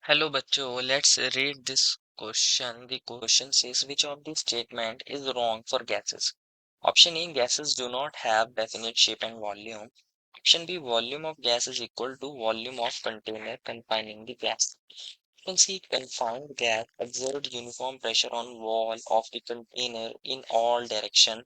Hello बच्चों, let's read this question. The question says which of the statement is wrong for gases? Option A, gases do not have definite shape and volume. Option B, volume of gas is equal to volume of container confining the gas. Option C, confined gas exert uniform pressure on wall of the container in all direction.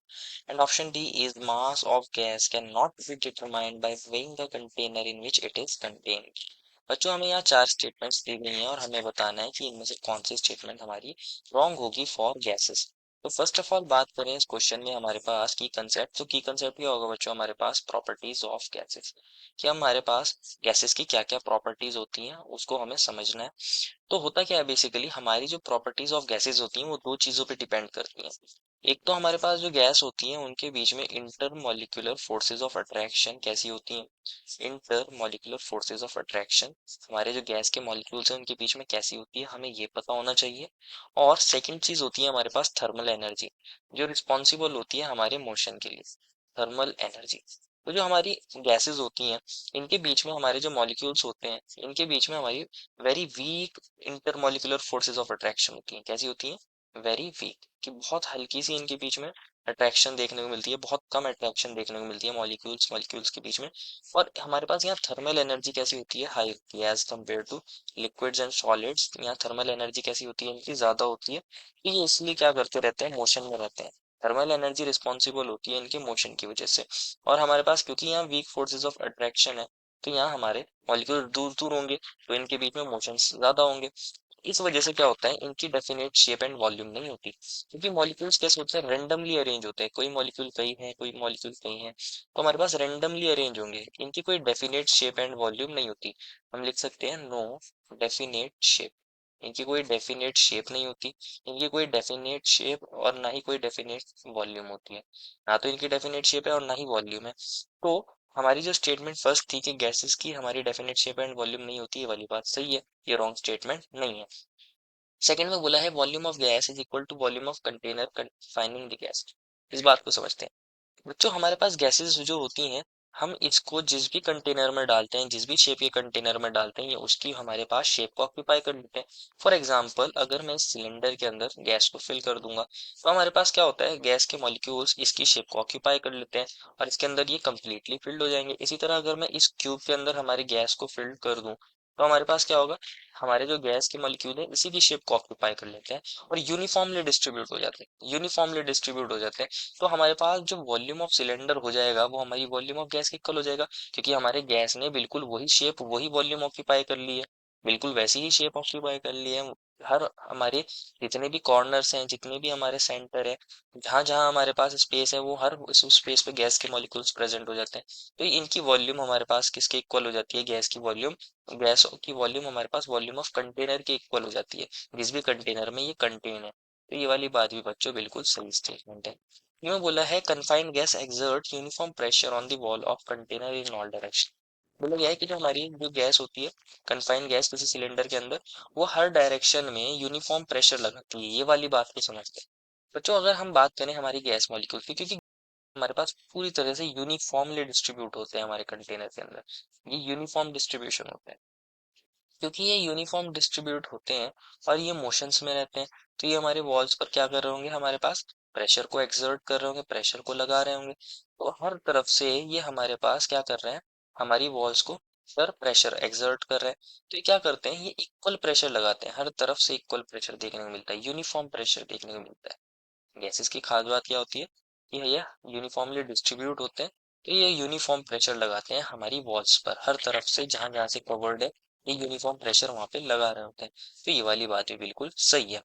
And option D is mass of gas cannot be determined by weighing the container in which it is contained. बच्चों हमें यहाँ चार statements दी गई हैं और हमें बताना है कि इनमें से कौन सी स्टेटमेंट हमारी रॉन्ग होगी फॉर गैसेस। तो फर्स्ट ऑफ ऑल बात करें इस क्वेश्चन में हमारे पास की कंसेप्ट, तो की कंसेप्ट क्या होगा बच्चों, हमारे पास प्रॉपर्टीज ऑफ गैसेस, कि हमारे पास गैसेस की क्या क्या प्रॉपर्टीज होती हैं उसको हमें समझना है। तो होता क्या है बेसिकली, हमारी जो प्रॉपर्टीज ऑफ गैसेस होती हैं वो दो चीजों पे डिपेंड करती हैं। एक तो हमारे पास जो गैस होती हैं उनके बीच में inter molecular forces of attraction कैसी होती हैं। Inter molecular forces of attraction हमारे जो गैस के मॉलिक्यूल्स हैं उनके बीच में कैसी होती है, हमें ये पता होना चाहिए। और सेकंड चीज होती है हमारे पास थर्मल एनर्जी, जो रिस्पॉन्सिबल होती है हमारे मोशन के लिए, थर्मल एनर्जी। तो जो हमारी गैसेस होती हैं इनके बीच में हमारे जो मॉलिक्यूल्स होते हैं इनके बीच में हमारी very weak intermolecular forces of attraction होती हैं। कैसी होती हैं? वेरी वीक, कि बहुत हल्की सी इनके बीच में अट्रैक्शन देखने को मिलती है, बहुत कम अट्रैक्शन देखने को मिलती है मॉलिक्यूल्स मॉलिक्यूल्स के बीच में। और हमारे पास यहाँ थर्मल एनर्जी कैसी होती है? हाई होती है as compare to liquids and solids. यहाँ थर्मल एनर्जी कैसी होती है? इनकी ज्यादा होती है। तो ये इसलिए क्या करते रहते हैं, मोशन में रहते हैं। थर्मल एनर्जी रिस्पॉन्सिबल होती है इनके मोशन की वजह से। और हमारे पास क्योंकि यहाँ वीक फोर्सेस ऑफ अट्रैक्शन है तो यहाँ हमारे मॉलिक्यूल दूर दूर होंगे, तो इनके बीच में मोशंस ज्यादा होंगे। इस वजह से क्या होता है, इनकी डेफिनेट शेप एंड वॉल्यूम नहीं होती, क्योंकि मॉलिक्यूल्स कैसे होते हैं, रेंडमली अरेंज होते हैं। कोई मॉलिक्यूल कहीं है, कोई मॉलिक्यूल कहीं है, तो हमारे पास रेंडमली अरेंज होंगे, इनकी कोई डेफिनेट शेप एंड वॉल्यूम नहीं होती। हम लिख सकते हैं नो डेफिनेट शेप। इनकी कोई डेफिनेट शेप नहीं होती, इनकी कोई डेफिनेट शेप और ना ही कोई डेफिनेट वॉल्यूम होती है। ना तो इनकी डेफिनेट शेप है और ना ही वॉल्यूम है। तो हमारी जो स्टेटमेंट फर्स्ट थी कि गैसेस की हमारी डेफिनेट शेप एंड वॉल्यूम नहीं होती, ये वाली बात सही है, ये रॉन्ग स्टेटमेंट नहीं है। सेकंड में बोला है volume of gas is equal to volume of container confining the gas. इस बात को समझते हैं बच्चों। हमारे पास गैसेस जो होती हैं, हम इसको जिस भी कंटेनर में डालते हैं, जिस भी शेप के कंटेनर में डालते हैं, ये उसकी हमारे पास शेप को ऑक्यूपाई कर लेते हैं। फॉर एग्जांपल अगर मैं सिलेंडर के अंदर गैस को फिल कर दूंगा तो हमारे पास क्या होता है, गैस के मॉलिक्यूल्स इसकी शेप को ऑक्यूपाई कर लेते हैं और इसके अंदर ये कंप्लीटली फिल्ड हो जाएंगे। इसी तरह अगर मैं इस क्यूब के अंदर हमारी गैस को फिल्ड कर दूं तो हमारे पास क्या होगा, हमारे जो गैस के मॉलिक्यूल है इसी की शेप को ऑक्यूपाई कर लेते हैं और यूनिफॉर्मली डिस्ट्रीब्यूट हो जाते हैं, यूनिफॉर्मली डिस्ट्रीब्यूट हो जाते हैं। तो हमारे पास जो वॉल्यूम ऑफ सिलेंडर हो जाएगा वो हमारी वॉल्यूम ऑफ गैस के इक्वल हो जाएगा, क्योंकि हमारे गैस ने बिल्कुल वही शेप वही वॉल्यूम ऑक्यूपाई कर ली है, बिल्कुल वैसी ही शेप ऑक्यूपाई कर ली है। हर हमारे जितने भी कॉर्नर्स हैं, जितने भी हमारे सेंटर है, जहां जहां हमारे पास स्पेस है, वो हर उस स्पेस पे गैस के मॉलिक्यूल्स प्रेजेंट हो जाते हैं। तो इनकी वॉल्यूम हमारे पास किसके इक्वल हो जाती है, गैस की वॉल्यूम। गैस की वॉल्यूम हमारे पास वॉल्यूम ऑफ कंटेनर के इक्वल हो जाती है, जिस भी कंटेनर में ये कंटेन है। तो ये वाली बात भी बच्चों बिल्कुल सही स्टेटमेंट है। यूं बोला है confined gas exert uniform pressure on the wall of container in all direction. बोला गया है कि जो हमारी जो गैस होती है, कन्फाइंड गैस किसी सिलेंडर के अंदर, वो हर डायरेक्शन में यूनिफॉर्म प्रेशर लगाती है। ये वाली बात को समझते हैं बच्चों। अगर हम बात करें हमारी गैस मॉलिक्यूल की, क्योंकि हमारे पास पूरी तरह से यूनिफॉर्मली डिस्ट्रीब्यूट होते हैं हमारे कंटेनर के अंदर, ये यूनिफॉर्म डिस्ट्रीब्यूशन होता है। क्योंकि ये यूनिफॉर्म डिस्ट्रीब्यूट होते हैं और ये मोशंस में रहते हैं, तो ये हमारे वॉल्स पर क्या कर रहे होंगे, हमारे पास प्रेशर को एक्सर्ट कर रहे होंगे, प्रेशर को लगा रहे होंगे। तो हर तरफ से ये हमारे पास क्या कर रहे हैं, हमारी वॉल्स को पर प्रेशर एक्सर्ट कर रहे हैं। तो ये क्या करते हैं, ये इक्वल प्रेशर लगाते हैं, हर तरफ से इक्वल प्रेशर देखने को मिलता है, यूनिफॉर्म प्रेशर देखने को मिलता है। गैसेस की खास बात क्या होती है कि ये यूनिफॉर्मली डिस्ट्रीब्यूट होते हैं, तो ये यूनिफॉर्म प्रेशर लगाते हैं हमारी वॉल्स पर, हर तरफ से जहां जहां से कवर्ड है ये यूनिफॉर्म प्रेशर वहां पे लगा रहे होते हैं। तो ये वाली बात भी बिल्कुल सही है।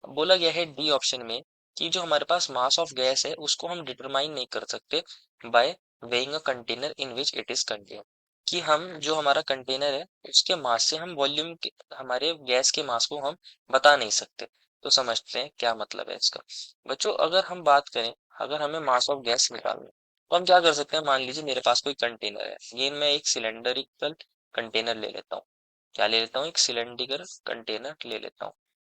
अब बोला गया है डी ऑप्शन में कि जो हमारे पास मास ऑफ गैस है उसको हम डिटरमाइन नहीं कर सकते by weighing a container in which it is contain, कि हम जो हमारा कंटेनर है उसके मास से हम वॉल्यूम के हमारे गैस के मास को हम बता नहीं सकते। तो समझते हैं क्या मतलब है इसका। बच्चों अगर हम बात करें, अगर हमें मास ऑफ गैस निकालना है तो हम क्या कर सकते हैं, मान लीजिए मेरे पास कोई कंटेनर है, ये मैं एक सिलेंडरिकल कंटेनर ले लेता हूँ। क्या ले लेता हूँ, एक सिलेंडरिकल कंटेनर ले लेता हूँ।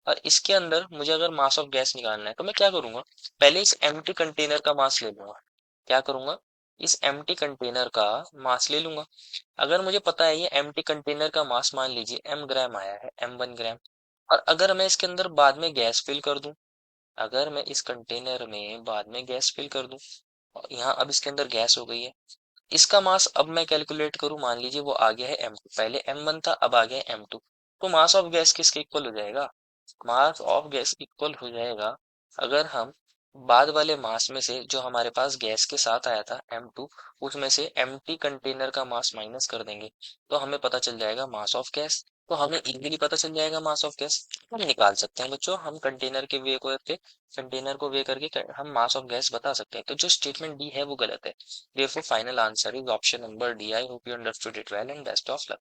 और इसके अंदर मुझे अगर मास ऑफ गैस निकालना है तो मैं क्या करूंगा, पहले इस एम्प्टी कंटेनर का मास ले लूंगा। क्या करूंगा, इस एम्प्टी कंटेनर का मास ले लूंगा। अगर मुझे पता है ये एम्प्टी कंटेनर का मास मान लीजिए m ग्राम आया है, m1 ग्राम, और अगर मैं इसके अंदर बाद में गैस फिल कर दूं, अगर मैं इस कंटेनर में बाद में गैस फिल कर दूं, यहाँ अब इसके अंदर गैस हो गई है, इसका मास अब मैं कैलकुलेट करूं, मान लीजिए वो आ गया है m2, पहले m1 था अब आ गया है m2, तो मास ऑफ गैस किसके इक्वल हो जाएगा? मास ऑफ गैस इक्वल हो जाएगा, अगर हम बाद वाले मास में से जो हमारे पास गैस के साथ आया था m2, उसमें से एम्प्टी कंटेनर का मास माइनस कर देंगे, तो हमें पता चल जाएगा मास ऑफ गैस। तो हमें इजीली पता चल जाएगा मास ऑफ गैस, हम निकाल सकते हैं बच्चों, हम कंटेनर को वे करके हम मास ऑफ गैस बता सकते हैं। तो जो स्टेटमेंट डी है वो गलत है। Therefore, final answer is option number D. I hope you understood it well and best of luck.